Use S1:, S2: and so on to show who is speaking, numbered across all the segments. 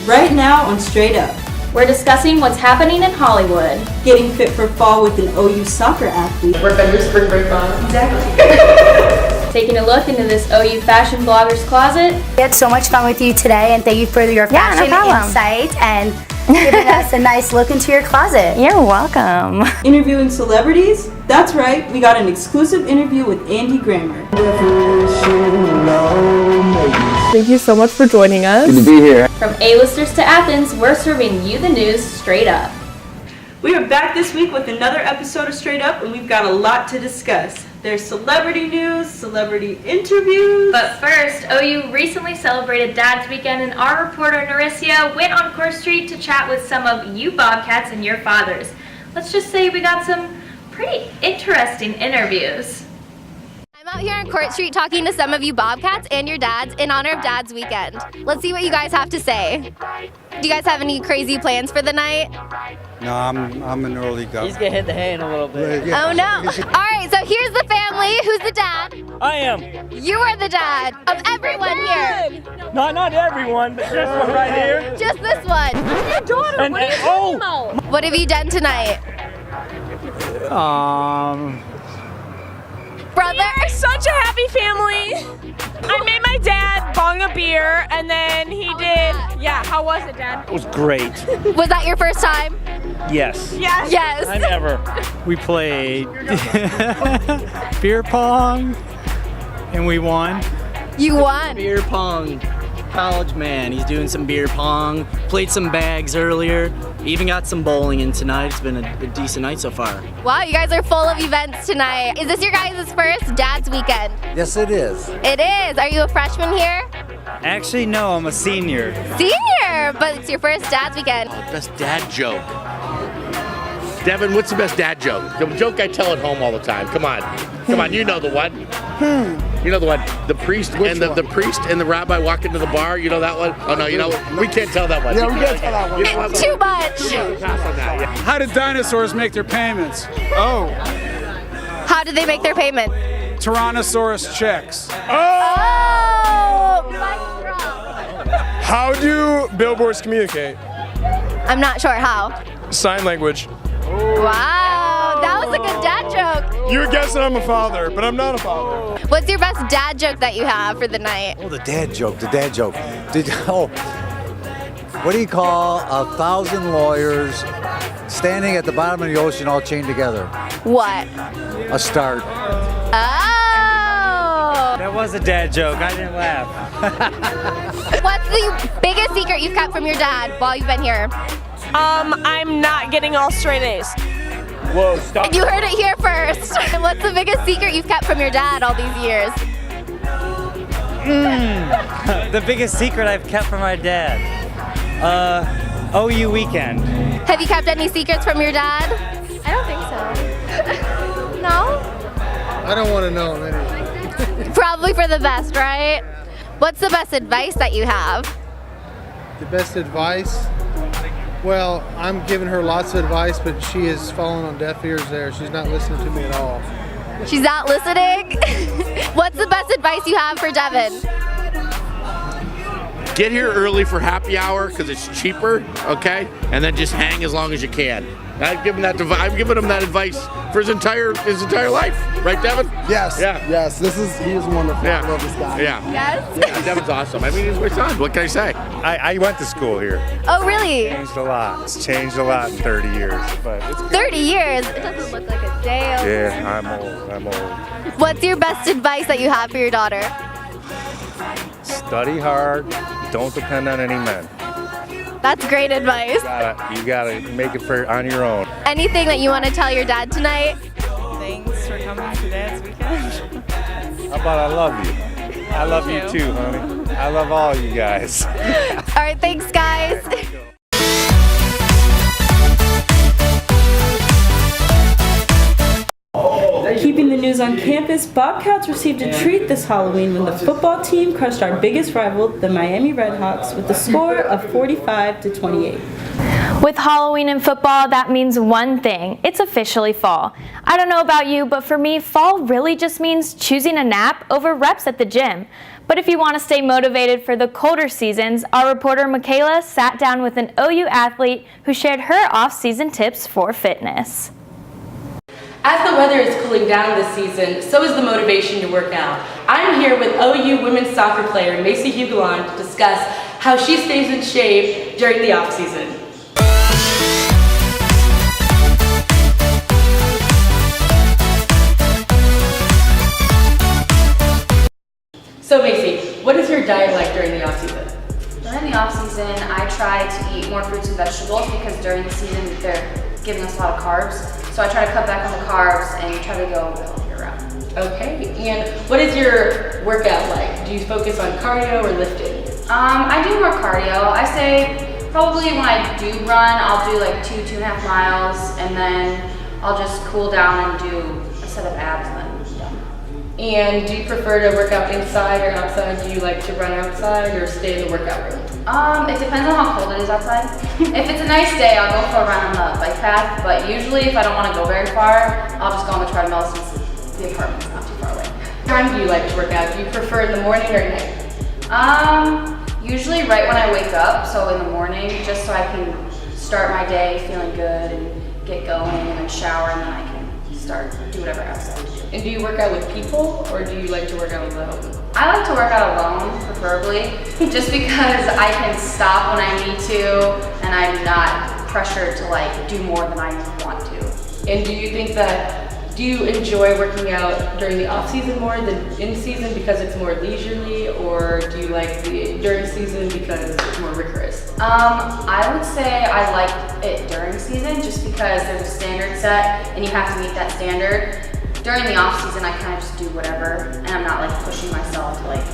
S1: right now on Straight Up.
S2: We're discussing what's happening in Hollywood.
S1: Getting fit for fall with an OU soccer athlete.
S3: Work on your spring break on.
S1: Exactly.
S2: Taking a look into this OU fashion blogger's closet.
S4: We had so much fun with you today, and thank you for your fashion insight and giving us a nice look into your closet.
S5: You're welcome.
S1: Interviewing celebrities? That's right, we got an exclusive interview with Andy Grammer.
S6: Thank you so much for joining us.
S7: Good to be here.
S2: From A-listers to Athens, we're serving you the news straight up.
S1: We are back this week with another episode of Straight Up, and we've got a lot to discuss. There's celebrity news, celebrity interviews.
S2: But first, OU recently celebrated Dad's Weekend, and our reporter Naricia went on Court Street to chat with some of you Bobcats and your fathers. Let's just say we got some pretty interesting interviews.
S8: I'm out here on Court Street talking to some of you Bobcats and your dads in honor of Dad's Weekend. Let's see what you guys have to say. Do you guys have any crazy plans for the night?
S9: No, I'm an early guy.
S3: He's gonna hit the hay in a little bit.
S8: Oh no. Alright, so here's the family. Who's the dad?
S3: I am.
S8: You are the dad of everyone here.
S3: No, not everyone, but this one right here.
S8: Just this one.
S6: Your daughter,
S3: And-
S6: what are you
S3: oh!
S6: talking about?
S8: What have you done tonight? Brother?
S6: Such a happy family. I made my dad bong a beer, and then he did. Yeah, how was it, Dad?
S3: It was great.
S8: Was that your first time?
S3: Yes.
S6: Yes.
S8: Yes.
S3: I never.
S10: We played beer pong, and we won.
S8: You won.
S11: Beer pong. College man, he's doing some beer pong. Played some bags earlier. Even got some bowling in tonight. It's been a decent night so far.
S8: Wow, you guys are full of events tonight. Is this your guys' first Dad's Weekend?
S9: Yes, it is.
S8: It is. Are you a freshman here?
S10: Actually, no, I'm a senior.
S8: Senior, but it's your first Dad's Weekend.
S12: Best dad joke. Devin, what's the best dad joke? The joke I tell at home all the time. Come on, you know the one. You know the one. The priest and the priest and the rabbi walk into the bar. You know that one? Oh no, you know we can't tell that one.
S9: Yeah, we can't tell that one.
S12: You know what?
S8: Too much.
S12: Pass on that. Yeah.
S10: How did dinosaurs make their payments? Oh,
S8: How did they make their payment?
S10: Tyrannosaurus checks.
S8: Oh! Mic drop.
S13: How do billboards communicate?
S8: I'm not sure how.
S13: Sign language.
S8: Wow, that was a good dad joke.
S13: You were guessing I'm a father, but I'm not a father.
S8: What's your best dad joke that you have for the night?
S9: Oh, the dad joke. What do you call 1,000 lawyers standing at the bottom of the ocean all chained together?
S8: What?
S9: A start.
S8: Oh!
S10: That was a dad joke. I didn't laugh.
S8: What's the biggest secret you've kept from your dad while you've been here?
S6: I'm not getting all straight A's.
S3: Whoa, stop.
S8: You heard it here first. What's the biggest secret you've kept from your dad all these years?
S10: The biggest secret I've kept from my dad. OU weekend.
S8: Have you kept any secrets from your dad? I don't think so. No?
S9: I don't want to know anything.
S8: Probably for the best, right? What's the best advice that you have?
S9: The best advice? Well, I'm giving her lots of advice, but she is falling on deaf ears there. She's not listening to me at all.
S8: She's not listening? What's the best advice you have for Devin?
S12: Get here early for happy hour because it's cheaper, okay? And then just hang as long as you can. I've given him that advice for his entire life, right, Devin?
S9: Yes.
S12: Yeah.
S9: Yes. He is wonderful.
S12: Yeah.
S9: I love this guy.
S12: Yeah.
S8: Yes?
S12: Yeah, Devin's awesome. I mean, he's my son. What can I say?
S10: I went to school here.
S8: Oh, really?
S10: Changed a lot. It's changed a lot in 30 years, but it's good.
S8: 30 years? It doesn't look like a day.
S10: Yeah, I'm old.
S8: What's your best advice that you have for your daughter?
S10: Study hard. Don't depend on any men.
S8: That's great advice.
S10: You gotta make it on your own.
S8: Anything that you want to tell your dad tonight?
S6: Thanks for coming to Dad's Weekend.
S10: How about I love you? I love you too, honey. I love all you guys.
S8: All right, thanks, guys.
S1: Keeping the news on campus, Bobcats received a treat this Halloween when the football team crushed our biggest rival, the Miami Redhawks, with a score of 45-28.
S5: With Halloween and football, that means one thing. It's officially fall. I don't know about you, but for me, fall really just means choosing a nap over reps at the gym. But if you want to stay motivated for the colder seasons, our reporter Michaela sat down with an OU athlete who shared her off-season tips for fitness.
S1: As the weather is cooling down this season, so is the motivation to work out. I'm here with OU women's soccer player Macy Hugelon to discuss how she stays in shape during the off-season. So Macy, what is your diet like during the off-season?
S7: During the off-season, I try to eat more fruits and vegetables because during the season they're giving us a lot of carbs. So I try to cut back on the carbs and try to go the healthier route.
S1: Okay, and what is your workout like? Do you focus on cardio or lifting?
S7: I do more cardio. I say probably when I do run, I'll do like 2.5 miles, and then I'll just cool down and do a set of abs and then done.
S1: And do you prefer to work out inside or outside? Do you like to run outside or stay in the workout room?
S7: It depends on how cold it is outside. If it's a nice day, I'll go for a run on the bike path, but usually if I don't want to go very far, I'll just go on the treadmill since the apartment's not too far away.
S1: What time do you like to work out? Do you prefer in the morning or at night?
S7: Usually right when I wake up, so in the morning, just so I can start my day feeling good and get going and then shower and then I can do whatever else I have to do.
S1: And do you work out with people or do you like to work out alone?
S7: I like to work out alone, preferably, just because I can stop when I need to and I'm not pressured to like do more than I want to.
S1: And do you think do you enjoy working out during the off season more than in season because it's more leisurely, or do you like the during season because it's more rigorous?
S7: I would say I like it during season just because there's a standard set and you have to meet that standard. During the off season, I kind of just do whatever, and I'm not like pushing myself to like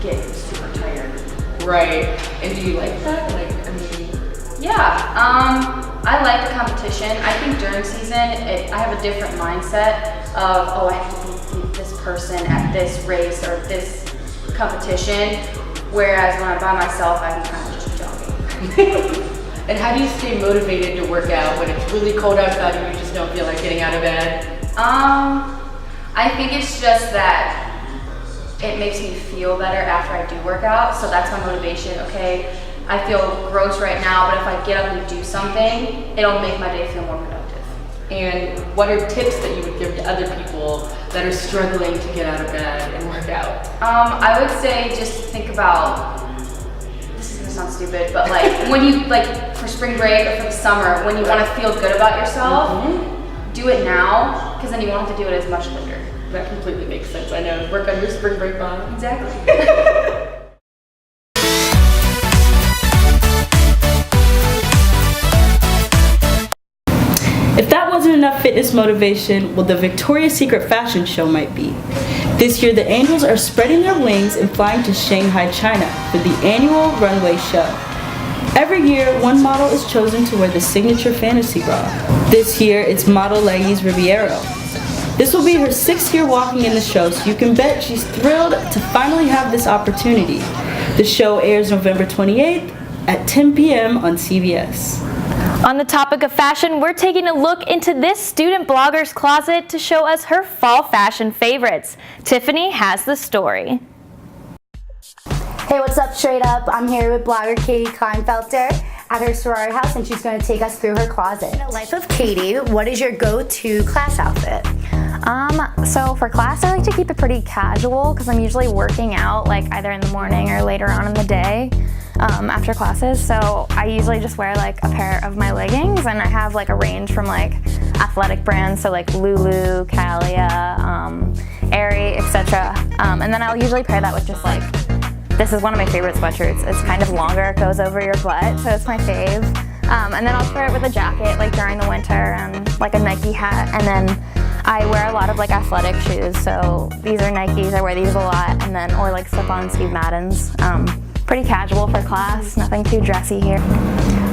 S7: get super tired.
S1: Right. And do you like that?
S7: Yeah. I like the competition. I think during season, I have a different mindset of, oh, I have to beat this person at this race or this competition, whereas when I'm by myself, I can kind of just jogging.
S1: And how do you stay motivated to work out when it's really cold outside and you just don't feel like getting out of bed?
S7: I think it's just that it makes me feel better after I do work out, so that's my motivation. Okay, I feel gross right now, but if I get up and do something, it'll make my day feel more productive.
S1: And what are tips that you would give to other people that are struggling to get out of bed and work out?
S7: I would say just think about, this is gonna sound stupid, but like when you, like for spring break or for the summer, when you wanna feel good about yourself, do it now, because then you won't have to do it as much later.
S1: That completely makes sense. I know. Work on your spring break body.
S7: Exactly.
S1: If that wasn't enough fitness motivation, well, the Victoria's Secret fashion show might be. This year, the Angels are spreading their wings and flying to Shanghai, China for the annual runway show. Every year, one model is chosen to wear the signature fantasy bra. This year, it's model Lais Ribeiro. This will be her 6th year walking in the show, so you can bet she's thrilled to finally have this opportunity. The show airs November 28th at 10 p.m. on CBS.
S5: On the topic of fashion, we're taking a look into this student blogger's closet to show us her fall fashion favorites. Tiffany has the story.
S4: Hey, what's up, Straight Up? I'm here with blogger Katie Kleinfelter at her sorority house, and she's going to take us through her closet. In the life of Katie, what is your go-to class outfit?
S14: So for class, I like to keep it pretty casual because I'm usually working out like either in the morning or later on in the day after classes. So I usually just wear like a pair of my leggings, and I have like a range from like athletic brands, so like Lulu, Calia, Aerie, etc. And then I'll usually pair that with just like, this is one of my favorite sweatshirts. It's kind of longer, it goes over your butt, so it's my fave. And then I'll pair it with a jacket like during the winter and like a Nike hat. And then I wear a lot of like athletic shoes, so these are Nikes, I wear these a lot, and then or like slip-on Steve Maddens. Pretty casual for class, nothing too dressy here.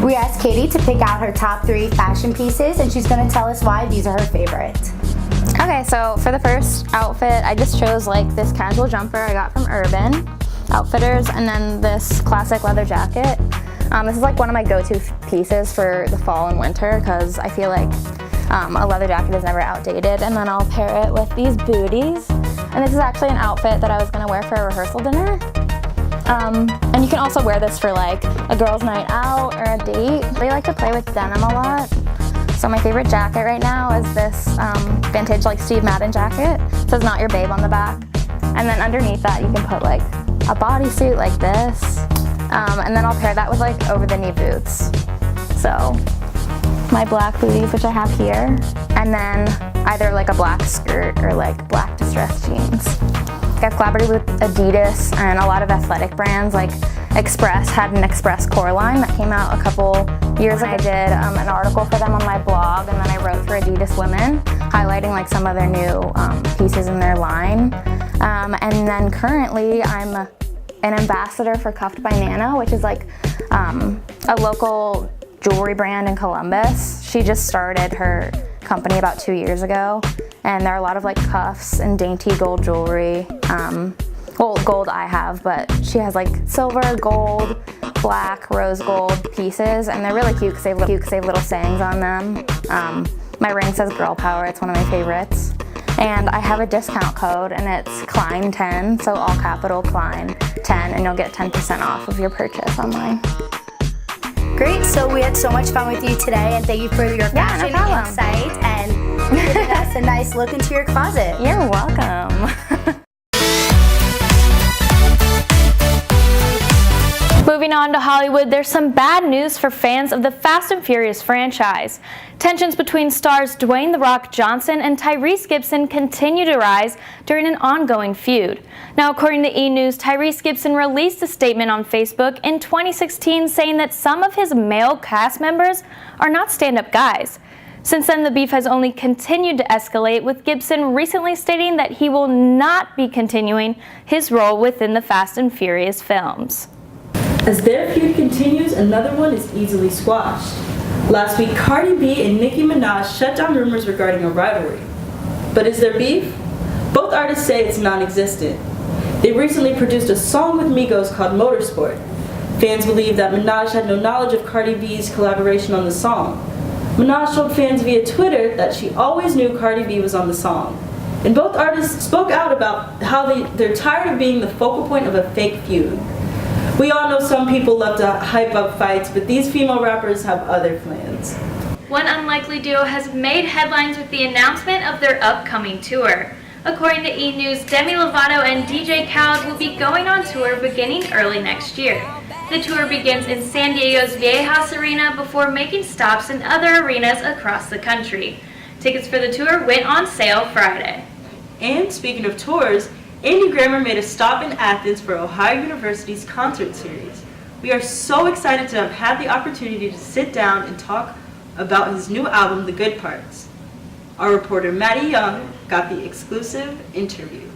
S4: We asked Katie to pick out her top 3 fashion pieces, and she's going to tell us why these are her favorite.
S14: Okay, so for the first outfit, I just chose like this casual jumper I got from Urban Outfitters, and then this classic leather jacket. This is like one of my go-to pieces for the fall and winter because I feel like a leather jacket is never outdated. And then I'll pair it with these booties. And this is actually an outfit that I was gonna wear for a rehearsal dinner. And you can also wear this for like a girls' night out or a date. They like to play with denim a lot. So my favorite jacket right now is this vintage like Steve Madden jacket. It says "Not Your Babe" on the back. And then underneath that you can put like a bodysuit like this. And then I'll pair that with like over-the-knee boots. So my black booties, which I have here. And then either like a black skirt or like black distressed jeans. I've collaborated with Adidas and a lot of athletic brands like Express had an Express core line that came out a couple years ago. I did an article for them on my blog, and then I wrote for Adidas Women, highlighting like some of their new pieces in their line. And then currently I'm an ambassador for Cuffed by Nana, which is like a local jewelry brand in Columbus. She just started her company about 2 years ago, and there are a lot of like cuffs and dainty gold jewelry. Well, gold I have, but she has like silver, gold, black, rose gold pieces, and they're really cute because they have little sayings on them. My ring says "Girl Power." It's one of my favorites. And I have a discount code, and it's Klein10, so all capital Klein10, and you'll get 10% off of your purchase online.
S4: Great, so we had so much fun with you today, and thank you for your fashion insight and giving us a nice look into your closet.
S14: You're welcome.
S5: Moving on to Hollywood, there's some bad news for fans of the Fast and Furious franchise. Tensions between stars Dwayne "The Rock" Johnson and Tyrese Gibson continue to rise during an ongoing feud. Now, according to E! News, Tyrese Gibson released a statement on Facebook in 2016 saying that some of his male cast members are not stand-up guys. Since then, the beef has only continued to escalate, with Gibson recently stating that he will not be continuing his role within the Fast and Furious films.
S1: As their feud continues, another one is easily squashed. Last week, Cardi B and Nicki Minaj shut down rumors regarding a rivalry. But is there beef? Both artists say it's non-existent. They recently produced a song with Migos called Motorsport. Fans believe that Minaj had no knowledge of Cardi B's collaboration on the song. Minaj told fans via Twitter that she always knew Cardi B was on the song. And both artists spoke out about how they're tired of being the focal point of a fake feud. We all know some people love to hype up fights, but these female rappers have other plans.
S2: One unlikely duo has made headlines with the announcement of their upcoming tour. According to E! News, Demi Lovato and DJ Khaled will be going on tour beginning early next year. The tour begins in San Diego's Viejas Arena before making stops in other arenas across the country. Tickets for the tour went on sale Friday.
S1: And speaking of tours, Andy Grammer made a stop in Athens for Ohio University's concert series. We are so excited to have had the opportunity to sit down and talk about his new album, The Good Parts. Our reporter Maddie Young got the exclusive interview.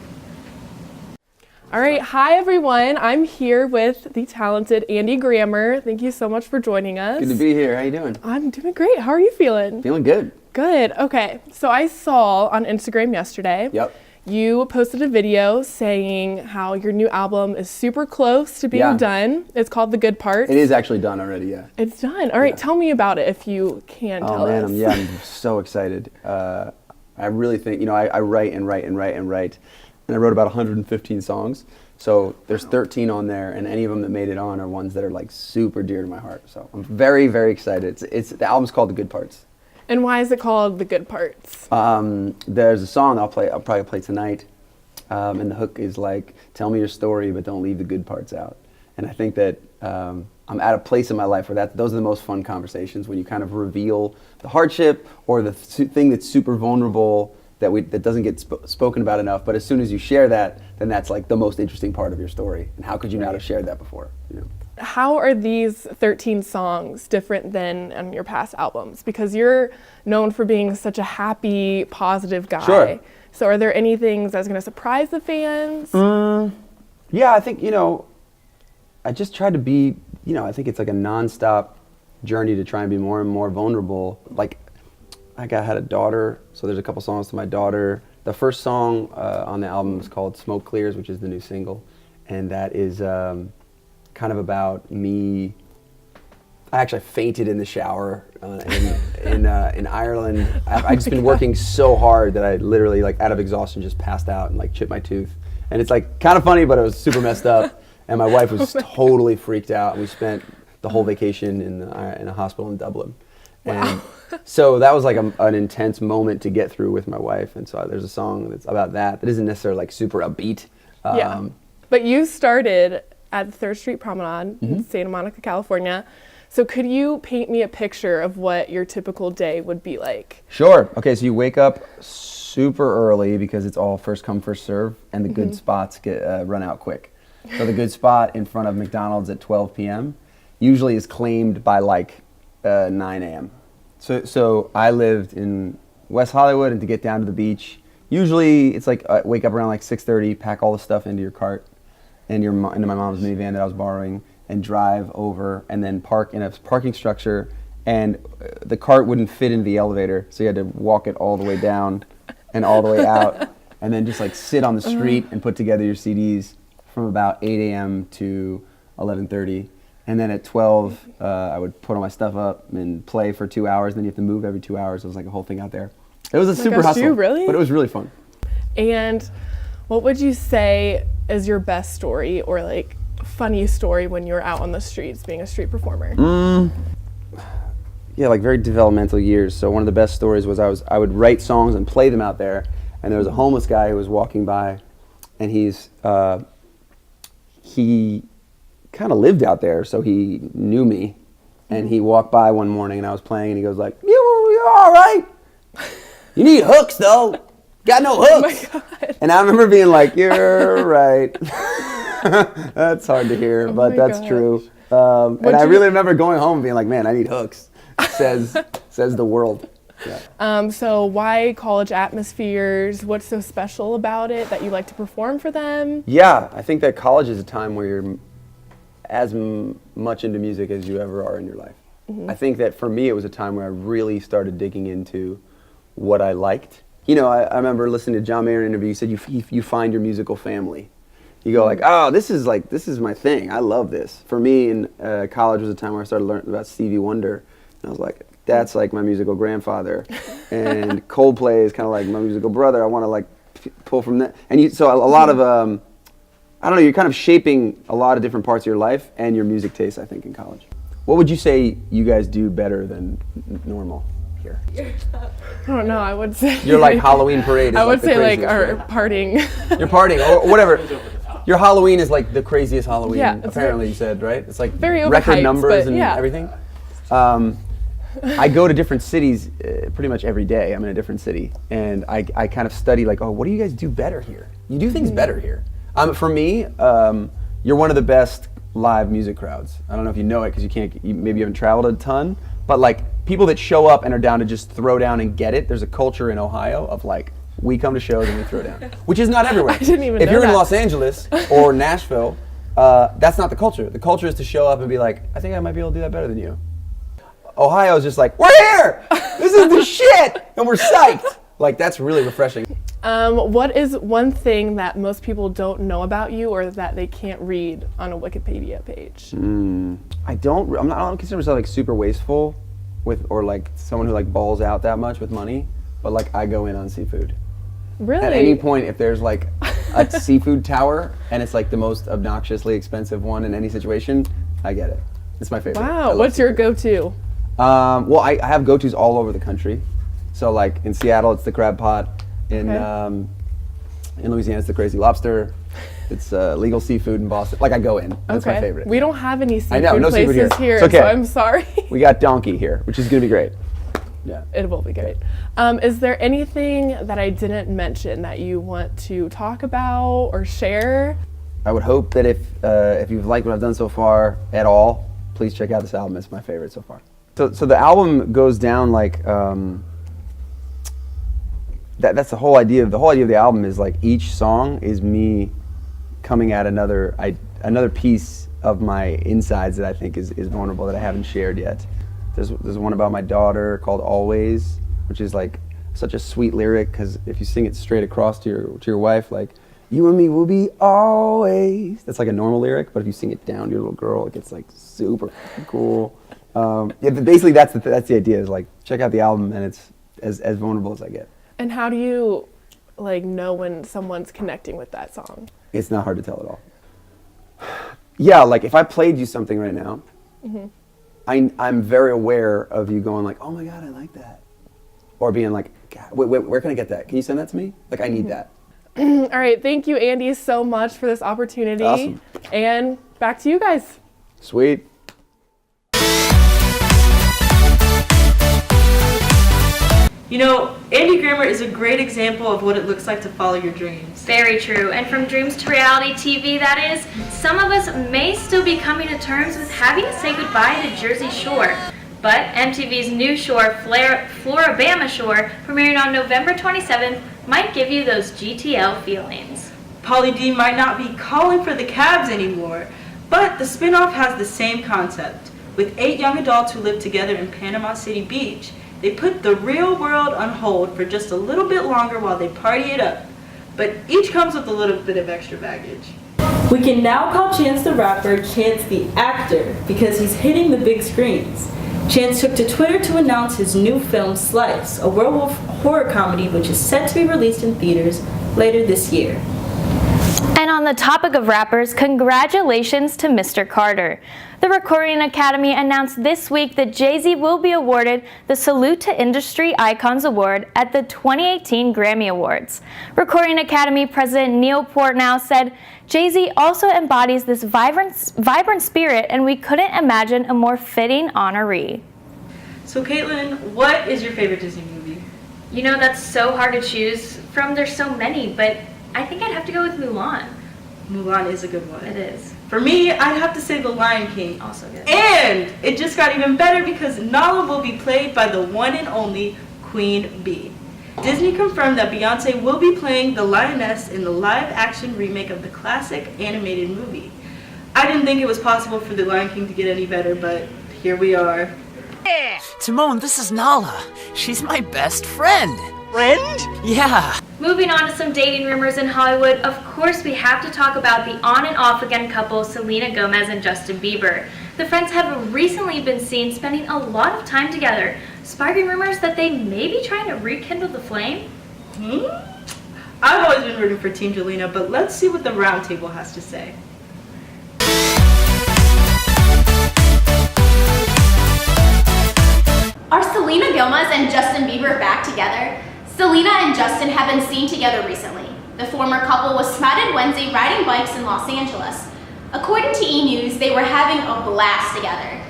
S6: All right, hi everyone. I'm here with the talented Andy Grammer. Thank you so much for joining us.
S15: Good to be here. How you doing?
S6: I'm doing great. How are you feeling?
S15: Feeling good.
S6: Good. Okay. So I saw on Instagram yesterday.
S15: Yep.
S6: You posted a video saying how your new album is super close to being done. It's called The Good Parts.
S15: It is actually done already, yeah.
S6: It's done. All right, tell me about it if you can tell us.
S15: Oh man, I'm so excited. I really think, I write and write and write and write. And I wrote about 115 songs. So there's 13 on there, and any of them that made it on are ones that are like super dear to my heart. So I'm very, very excited. The album's called The Good Parts.
S6: And why is it called The Good Parts?
S15: There's a song I'll probably play tonight, and the hook is like, tell me your story, but don't leave the good parts out. And I think that I'm at a place in my life where those are the most fun conversations, when you kind of reveal the hardship or the thing that's super vulnerable that doesn't get spoken about enough. But as soon as you share that, then that's like the most interesting part of your story. And how could you not have shared that before?
S6: How are these 13 songs different than on your past albums? Because you're known for being such a happy, positive guy.
S15: Sure.
S6: So are there any things that's going to surprise the fans?
S15: Yeah, I think, I just tried to be, I think it's like a nonstop journey to try and be more and more vulnerable. Like, I had a daughter, so there's a couple songs to my daughter. The first song on the album is called Smoke Clears, which is the new single. And that is kind of about me I actually fainted in the shower in Ireland. I've just been working so hard that I literally, like, out of exhaustion, just passed out and like chipped my tooth. And it's like kind of funny, but it was super messed up. And my wife was totally freaked out. We spent the whole vacation in a hospital in Dublin. And so that was like an intense moment to get through with my wife. And so there's a song that's about that isn't necessarily like super upbeat.
S6: Yeah. But you started at the 3rd Street Promenade in Santa Monica, California. So could you paint me a picture of what your typical day would be like?
S15: Sure. Okay, so you wake up super early because it's all first come, first serve, and the good spots get run out quick. So the good spot in front of McDonald's at 12 p.m. usually is claimed by like 9 a.m. So I lived in West Hollywood, and to get down to the beach, usually it's like wake up around like 6:30, pack all the stuff into your cart and into my mom's minivan that I was borrowing, and drive over and then park in a parking structure, and the cart wouldn't fit into the elevator, so you had to walk it all the way down and all the way out, and then just like sit on the street and put together your CDs from about 8 a.m. to 11:30. And then at 12, I would put all my stuff up and play for 2 hours, and then you have to move every 2 hours. It was like a whole thing out there. It was a super hustle,
S6: really?
S15: But it was really fun.
S6: And what would you say is your best story or like funny story when you were out on the streets being a street performer?
S15: Yeah, like very developmental years. So one of the best stories was I would write songs and play them out there, and there was a homeless guy who was walking by, and he kind of lived out there, so he knew me, and he walked by one morning, and I was playing, and he goes like, "You're all right. You need hooks though. Got no hooks." Oh my God. And I remember being like, "You're right." That's hard to hear, but that's true. And I really remember going home and being like, "Man, I need hooks," says the world. Yeah.
S6: So why college atmospheres? What's so special about it that you like to perform for them?
S15: Yeah, I think that college is a time where you're as much into music as you ever are in your life. I think that for me, it was a time where I really started digging into what I liked. You know, I remember listening to John Mayer in an interview. He said you find your musical family. You go like, oh, this is my thing. I love this. For me, in college was a time where I started learning about Stevie Wonder, and I was like, that's like my musical grandfather, and Coldplay is kind of like my musical brother. I want to like pull from that, and so a lot of I don't know. You're kind of shaping a lot of different parts of your life and your music taste, I think, in college. What would you say you guys do better than normal here?
S6: I don't know. I would say
S15: your like Halloween parade is
S6: I would
S15: like
S6: say like our
S15: right?
S6: partying.
S15: Your partying or whatever. Your Halloween is like the craziest Halloween.
S6: Yeah,
S15: apparently you said, right? It's like
S6: very
S15: record
S6: overhyped,
S15: numbers and
S6: yeah.
S15: everything. I go to different cities pretty much every day. I'm in a different city, and I kind of study like, oh, what do you guys do better here? You do things better here. For me, you're one of the best live music crowds. I don't know if you know it because maybe you haven't traveled a ton, but like people that show up and are down to just throw down and get it. There's a culture in Ohio of like, we come to shows and we throw down, which is not everywhere.
S6: I didn't even know
S15: if you're
S6: that.
S15: in Los Angeles or Nashville, that's not the culture. The culture is to show up and be like, I think I might be able to do that better than you. Ohio is just like, we're here! This is the shit! And we're psyched! Like, that's really refreshing.
S6: What is one thing that most people don't know about you or that they can't read on a Wikipedia page?
S15: I don't consider myself like super wasteful or like someone who like balls out that much with money, but like I go in on seafood.
S6: Really?
S15: At any point, if there's like a seafood tower and it's like the most obnoxiously expensive one in any situation, I get it. It's my favorite.
S6: Wow, what's your go-to?
S15: Well, I have go-tos all over the country. So like in Seattle, it's the crab pot. In Louisiana, it's the crazy lobster. It's legal seafood in Boston. Like I go in. That's my favorite.
S6: We don't have any seafood
S15: no
S6: places
S15: seafood
S6: here,
S15: it's okay.
S6: so I'm sorry.
S15: We got donkey here, which is gonna be great. Yeah.
S6: It will be great. Is there anything that I didn't mention that you want to talk about or share?
S15: I would hope that if you've liked what I've done so far at all, please check out this album. It's my favorite so far. So the album goes down like that's the whole idea. The whole idea of the album is like each song is me coming at another piece of my insides that I think is vulnerable that I haven't shared yet. There's one about my daughter called Always, which is like such a sweet lyric because if you sing it straight across to your wife, like you and me will be always. That's like a normal lyric, but if you sing it down to your little girl, it gets like super cool. Basically that's the idea, is like check out the album and it's as vulnerable as I get.
S6: And how do you like know when someone's connecting with that song?
S15: It's not hard to tell at all. Yeah, like if I played you something right now, I'm very aware of you going like, oh my God, I like that. Or being like, God, wait, where can I get that? Can you send that to me? Like I need that.
S6: All right, thank you, Andy, so much for this opportunity.
S15: Awesome.
S6: And back to you guys.
S15: Sweet.
S1: You know, Andy Grammer is a great example of what it looks like to follow your dreams.
S2: Very true. And from dreams to reality TV, that is, some of us may still be coming to terms with having to say goodbye to Jersey Shore. But MTV's new shore, Floribama Shore, premiering on November 27th, might give you those GTL feelings.
S1: Pauly D might not be calling for the cabs anymore, but the spinoff has the same concept. With 8 young adults who live together in Panama City Beach, they put the real world on hold for just a little bit longer while they party it up. But each comes with a little bit of extra baggage. We can now call Chance the Rapper Chance the Actor because he's hitting the big screens. Chance took to Twitter to announce his new film Slice, a werewolf horror comedy which is set to be released in theaters later this year.
S5: And on the topic of rappers, congratulations to Mr. Carter. The Recording Academy announced this week that Jay-Z will be awarded the Salute to Industry Icons Award at the 2018 Grammy Awards. Recording Academy President Neil Portnow said, Jay-Z also embodies this vibrant spirit, and we couldn't imagine a more fitting honoree.
S1: So Caitlin, what is your favorite Disney movie?
S2: You know, that's so hard to choose from. There's so many, but I think I'd have to go with Mulan.
S1: Mulan is a good one.
S2: It is.
S1: For me, I'd have to say The Lion King.
S2: Also good.
S1: And it just got even better because Nala will be played by the one and only Queen Bee. Disney confirmed that Beyonce will be playing the lioness in the live-action remake of the classic animated movie. I didn't think it was possible for The Lion King to get any better, but here we are.
S16: Timon, this is Nala. She's my best friend. Friend? Yeah.
S2: Moving on to some dating rumors in Hollywood, of course we have to talk about the on and off again couple Selena Gomez and Justin Bieber. The friends have recently been seen spending a lot of time together, sparking rumors that they may be trying to rekindle the flame.
S1: I've always been rooting for Team Jelena, but let's see what the roundtable has to say.
S7: Are Selena Gomez and Justin Bieber back together? Selena and Justin have been seen together recently. The former couple was spotted Wednesday riding bikes in Los Angeles. According to E! News, they were having a blast together.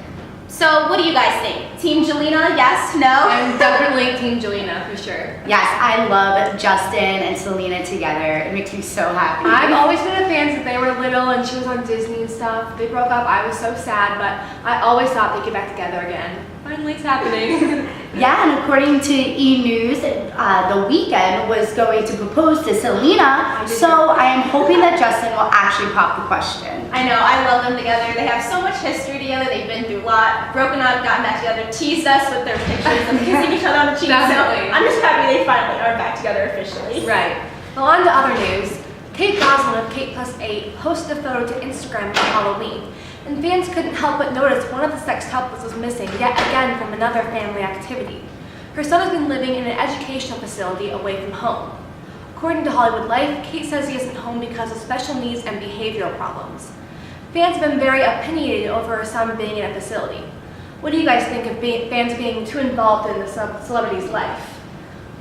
S7: So what do you guys think? Team Jelena, yes, no?
S17: I'm definitely Team Jelena for sure.
S4: Yes, I love Justin and Selena together. It makes me so happy.
S17: I've always been a fan since they were little and she was on Disney and stuff. They broke up, I was so sad, but I always thought they'd get back together again. Finally it's happening.
S4: Yeah, and according to E! News, The Weeknd was going to propose to Selena, so I am hoping that Justin will actually pop the question.
S7: I know, I love them together. They have so much history together. They've been through a lot, broken up, gotten back together, teased us with their pictures of kissing each other on the cheeks.
S17: Definitely.
S7: So I'm just happy they finally are back together officially.
S17: Right. Well, on to other news. Kate Gosselin of Kate+8 posted a photo to Instagram for Halloween, and fans couldn't help but notice one of the sextuplets was missing yet again from another family activity. Her son has been living in an educational facility away from home. According to Hollywood Life, Kate says he isn't home because of special needs and behavioral problems. Fans have been very opinionated over her son being in a facility. What do you guys think of fans being too involved in the celebrity's life?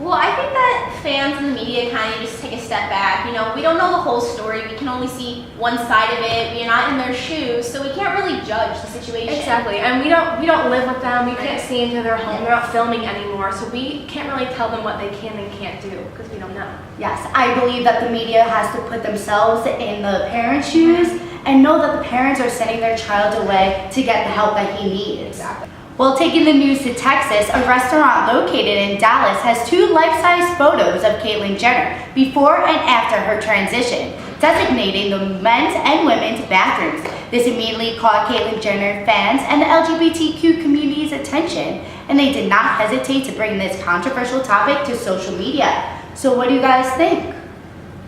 S7: Well, I think that fans and the media kind of just take a step back. You know, we don't know the whole story. We can only see one side of it. We're not in their shoes, so we can't really judge the situation.
S17: Exactly, and we don't live with them. We can't see into their home. They're not filming anymore, so we can't really tell them what they can and can't do because we don't know.
S4: Yes, I believe that the media has to put themselves in the parents' shoes and know that the parents are sending their child away to get the help that he needs.
S17: Exactly.
S4: Well, taking the news to Texas, a restaurant located in Dallas has 2 life-size photos of Caitlyn Jenner before and after her transition, designating the men's and women's bathrooms. This immediately caught Caitlyn Jenner fans and the LGBTQ community's attention, and they did not hesitate to bring this controversial topic to social media. So what do you guys think?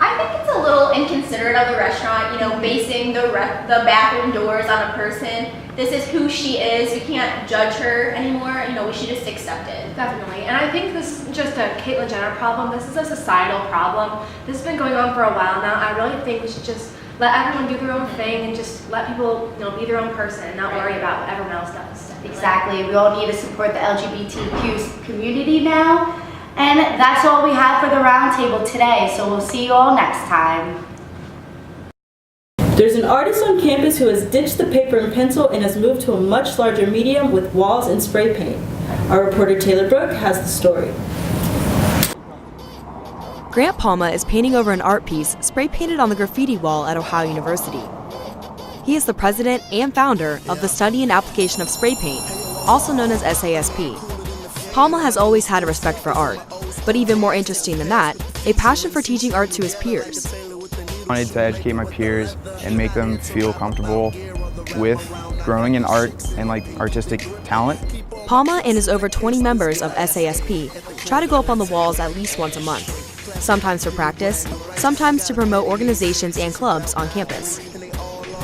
S7: I think it's a little inconsiderate of the restaurant, you know, basing the bathroom doors on a person.
S4: this is who she is. We can't judge her anymore. You know, we should just accept it.
S17: Definitely. And I think this isn't just a Caitlyn Jenner problem. This is a societal problem. This has been going on for a while now. I really think we should just let everyone do their own thing and just let people, you know, be their own person and not worry about what everyone else does.
S4: Exactly. We all need to support the LGBTQ community now. And that's all we have for the roundtable today. So we'll see you all next time.
S1: There's an artist on campus who has ditched the paper and pencil and has moved to a much larger medium with walls and spray paint. Our reporter Taylor Brooke has the story.
S18: Grant Palma is painting over an art piece spray painted on the graffiti wall at Ohio University. He is the president and founder of the Study and Application of Spray Paint, also known as SASP. Palma has always had a respect for art, but even more interesting than that, a passion for teaching art to his peers.
S19: I wanted to educate my peers and make them feel comfortable with growing in art and artistic talent.
S18: Palma and his over 20 members of SASP try to go up on the walls at least once a month, sometimes for practice, sometimes to promote organizations and clubs on campus.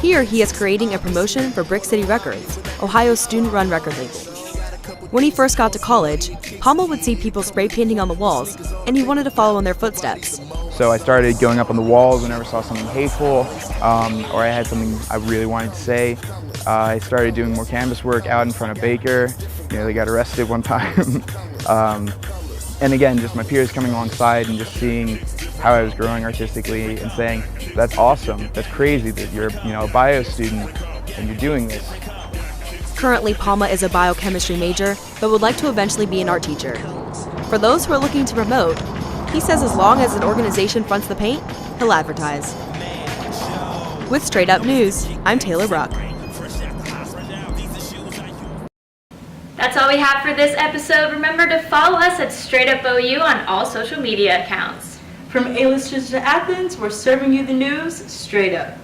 S18: Here he is creating a promotion for Brick City Records, Ohio's student-run record label. When he first got to college, Palma would see people spray painting on the walls, and he wanted to follow in their footsteps.
S19: So I started going up on the walls whenever I saw something hateful, or I had something I really wanted to say. I started doing more canvas work out in front of Baker. They got arrested one time. And again, just my peers coming alongside and just seeing how I was growing artistically and saying, that's awesome, that's crazy that you're a bio student and you're doing this.
S18: Currently, Palma is a biochemistry major, but would like to eventually be an art teacher. For those who are looking to promote, he says as long as an organization fronts the paint, he'll advertise. With Straight Up News, I'm Taylor Brock.
S2: That's all we have for this episode. Remember to follow us at Straight Up OU on all social media accounts.
S1: From A-listers to Athens, we're serving you the news straight up.